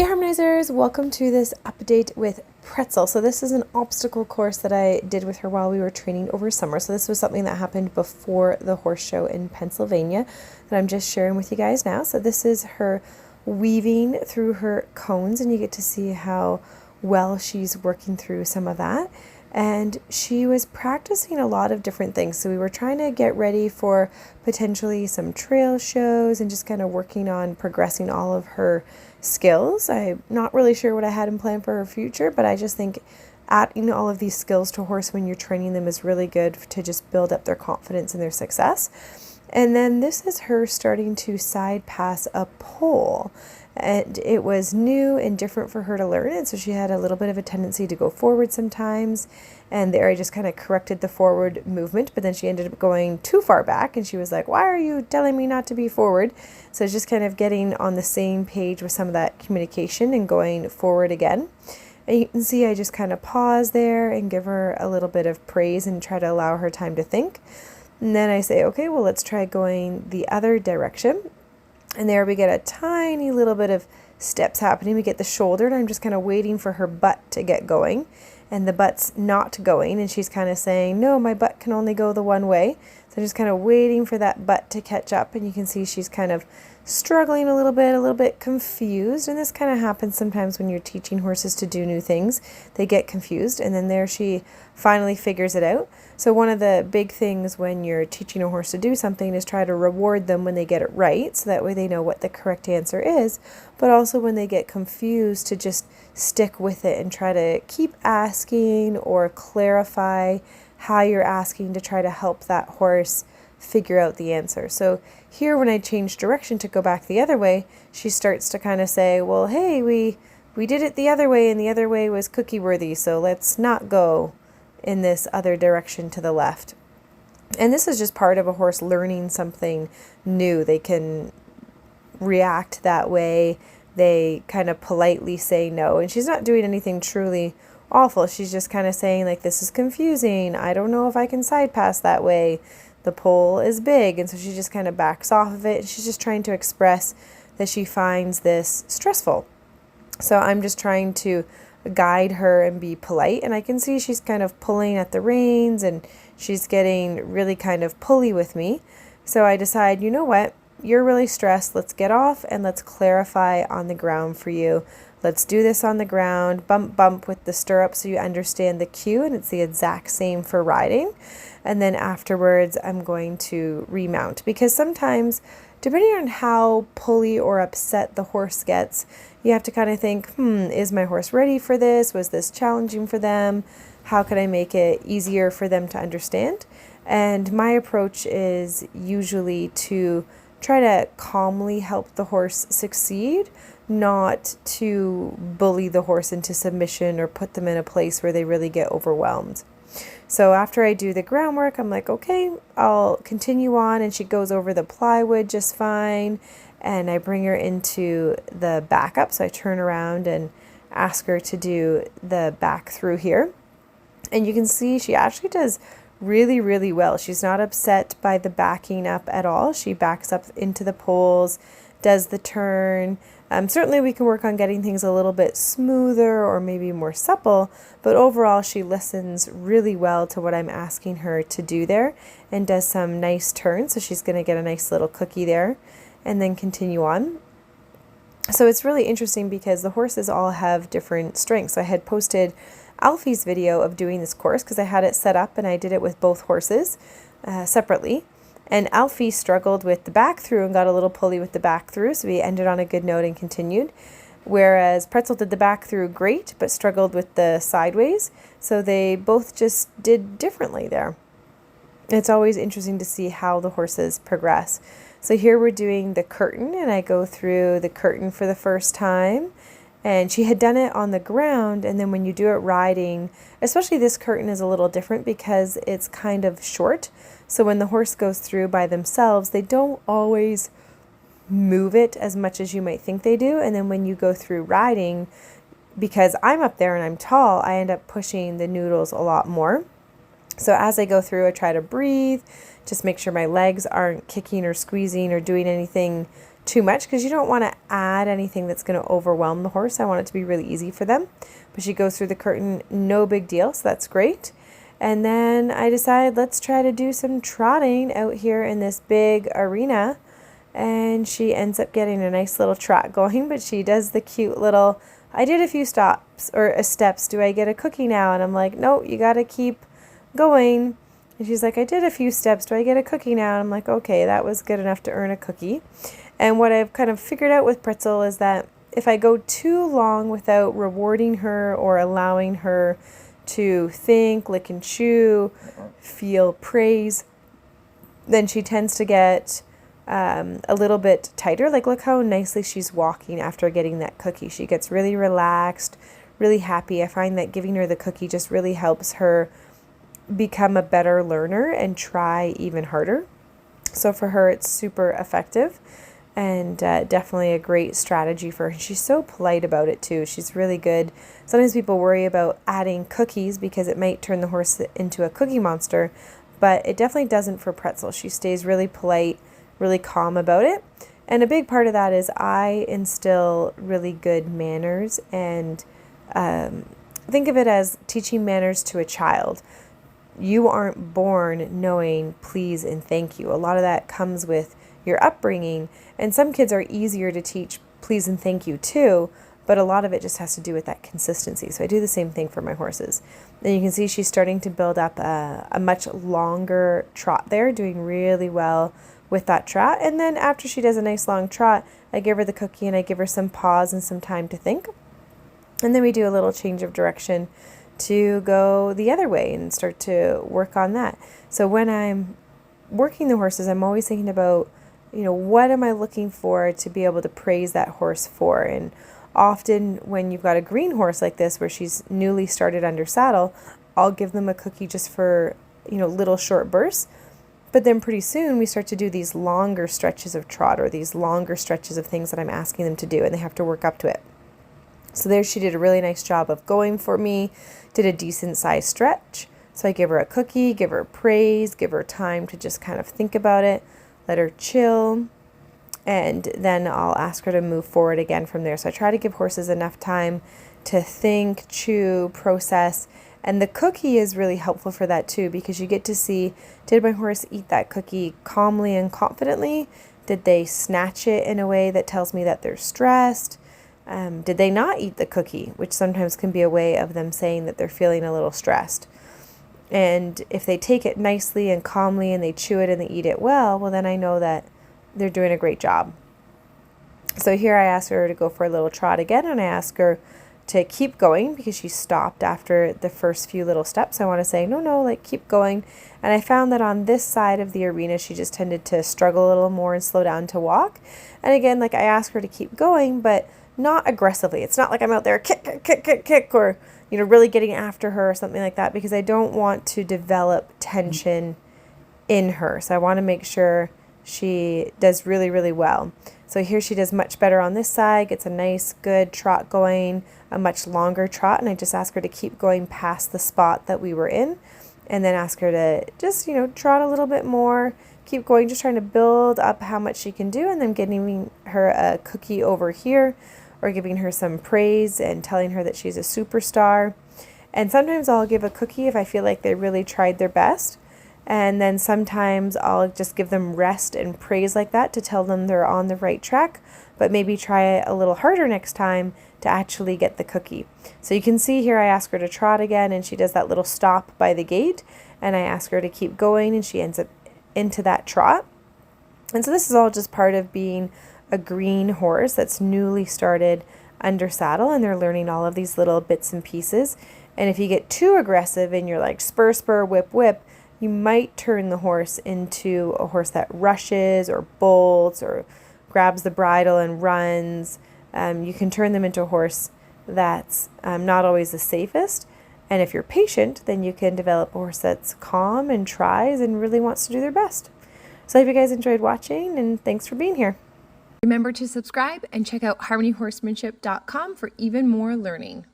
Hey Harmonizers, welcome to this update with Pretzel. So this is an obstacle course that I did with her while we were training over summer. So this was something that happened before the horse show in Pennsylvania that I'm just sharing with you guys now. So this is her weaving through her cones, and you get to see how well she's working through some of that. And she was practicing a lot of different things. So we were trying to get ready for potentially some trail shows and just kind of working on progressing all of her skills. I'm not really sure what I had in plan for her future, but I just think adding all of these skills to a horse when you're training them is really good to just build up their confidence and their success. And then this is her starting to side pass a pole. And it was new and different for her to learn it, so she had a little bit of a tendency to go forward sometimes, and there I just kind of corrected the forward movement, but then she ended up going too far back, and she was like, why are you telling me not to be forward? So it's just kind of getting on the same page with some of that communication and going forward again. And you can see I just kind of pause there and give her a little bit of praise and try to allow her time to think. And then I say, okay, well, let's try going the other direction. And there we get a tiny little bit of steps happening. We get the shoulder, and I'm just kind of waiting for her butt to get going. And the butt's not going, and she's kind of saying, no, my butt can only go the one way. So I'm just kind of waiting for that butt to catch up, and you can see she's kind of struggling a little bit confused. And this kind of happens sometimes when you're teaching horses to do new things. They get confused, and then there she finally figures it out. So one of the big things when you're teaching a horse to do something is try to reward them when they get it right, so that way they know what the correct answer is, but also when they get confused to just stick with it and try to keep asking or clarify how you're asking to try to help that horse figure out the answer. So here when I change direction to go back the other way, she starts to kind of say, well, hey, we did it the other way, and the other way was cookie worthy, so let's not go in this other direction to the left. And this is just part of a horse learning something new. They can react that way. They kind of politely say no, and she's not doing anything truly awful. She's just kind of saying, like, this is confusing. I don't know if I can side pass that way. The pole is big. And so she just kind of backs off of it. She's just trying to express that she finds this stressful. So I'm just trying to guide her and be polite, and I can see she's kind of pulling at the reins and she's getting really kind of pulley with me. So I decide, you know what, you're really stressed, let's get off and let's clarify on the ground for you. Let's do this on the ground, bump with the stirrup so you understand the cue, and it's the exact same for riding. And then afterwards I'm going to remount, because sometimes depending on how pulley or upset the horse gets, you have to kind of think, is my horse ready for this? Was this challenging for them? How can I make it easier for them to understand? And my approach is usually to try to calmly help the horse succeed, not to bully the horse into submission or put them in a place where they really get overwhelmed. So after I do the groundwork, I'm like, okay, I'll continue on, and she goes over the plywood just fine, and I bring her into the backup. So I turn around and ask her to do the back through here, and you can see she actually does really, really well. She's not upset by the backing up at all. She backs up into the poles, does the turn. Certainly we can work on getting things a little bit smoother or maybe more supple, but overall she listens really well to what I'm asking her to do there and does some nice turns. So she's going to get a nice little cookie there and then continue on. So it's really interesting because the horses all have different strengths. So I had posted Alfie's video of doing this course because I had it set up and I did it with both horses separately. And Alfie struggled with the back through and got a little pulley with the back through, so we ended on a good note and continued. Whereas Pretzel did the back through great, but struggled with the sideways. So they both just did differently there. It's always interesting to see how the horses progress. So here we're doing the curtain, and I go through the curtain for the first time. And she had done it on the ground, and then when you do it riding, especially this curtain is a little different because it's kind of short. So when the horse goes through by themselves, they don't always move it as much as you might think they do. And then when you go through riding, because I'm up there and I'm tall, I end up pushing the noodles a lot more. So as I go through, I try to breathe, just make sure my legs aren't kicking or squeezing or doing anything too much because you don't want to add anything that's going to overwhelm the horse. I want it to be really easy for them. But she goes through the curtain, no big deal, so that's great. And then I decided let's try to do some trotting out here in this big arena. And she ends up getting a nice little trot going, but she does the cute little, I did a few stops or steps. Do I get a cookie now? And I'm like, no, you got to keep going. And she's like, I did a few steps. Do I get a cookie now? And I'm like, okay, that was good enough to earn a cookie. And what I've kind of figured out with Pretzel is that if I go too long without rewarding her or allowing her to think, lick and chew, feel praise, then she tends to get a little bit tighter. Like, look how nicely she's walking after getting that cookie. She gets really relaxed, really happy. I find that giving her the cookie just really helps her become a better learner and try even harder. So for her, it's super effective and definitely a great strategy for her. She's so polite about it too. She's really good. Sometimes people worry about adding cookies because it might turn the horse into a cookie monster, but it definitely doesn't for Pretzel. She stays really polite, really calm about it. And a big part of that is I instill really good manners, and think of it as teaching manners to a child. You aren't born knowing please and thank you. A lot of that comes with your upbringing, and some kids are easier to teach please and thank you too, but a lot of it just has to do with that consistency. So I do the same thing for my horses. And you can see she's starting to build up a much longer trot there, doing really well with that trot. And then after she does a nice long trot, I give her the cookie and I give her some pause and some time to think. And then we do a little change of direction to go the other way and start to work on that. So when I'm working the horses, I'm always thinking about, what am I looking for to be able to praise that horse for? And often when you've got a green horse like this, where she's newly started under saddle, I'll give them a cookie just for, little short bursts. But then pretty soon we start to do these longer stretches of trot or these longer stretches of things that I'm asking them to do, and they have to work up to it. So there she did a really nice job of going for me, did a decent sized stretch. So I give her a cookie, give her praise, give her time to just kind of think about it, let her chill, and then I'll ask her to move forward again from there. So I try to give horses enough time to think, chew, process, and the cookie is really helpful for that too, because you get to see, did my horse eat that cookie calmly and confidently? Did they snatch it in a way that tells me that they're stressed? Did they not eat the cookie, which sometimes can be a way of them saying that they're feeling a little stressed. And if they take it nicely and calmly and they chew it and they eat it well, then I know that they're doing a great job. So here I ask her to go for a little trot again, and I ask her to keep going because she stopped after the first few little steps. I want to say, no, keep going. And I found that on this side of the arena, she just tended to struggle a little more and slow down to walk. And again, I ask her to keep going, but not aggressively. It's not like I'm out there kick, or, really getting after her or something like that, because I don't want to develop tension in her. So I want to make sure she does really, really well. So here she does much better on this side, gets a nice, good trot going, a much longer trot, and I just ask her to keep going past the spot that we were in, and then ask her to just, trot a little bit more, keep going, just trying to build up how much she can do, and then giving her a cookie over here, or giving her some praise and telling her that she's a superstar. And sometimes I'll give a cookie if I feel like they really tried their best. And then sometimes I'll just give them rest and praise like that to tell them they're on the right track, but maybe try it a little harder next time to actually get the cookie. So you can see here I ask her to trot again, and she does that little stop by the gate, and I ask her to keep going, and she ends up into that trot. And so this is all just part of being a green horse that's newly started under saddle, and they're learning all of these little bits and pieces. And if you get too aggressive and you're like spur, spur, whip, whip, you might turn the horse into a horse that rushes or bolts or grabs the bridle and runs. You can turn them into a horse that's not always the safest. And if you're patient, then you can develop a horse that's calm and tries and really wants to do their best. So I hope you guys enjoyed watching, and thanks for being here. Remember to subscribe and check out harmonyhorsemanship.com for even more learning.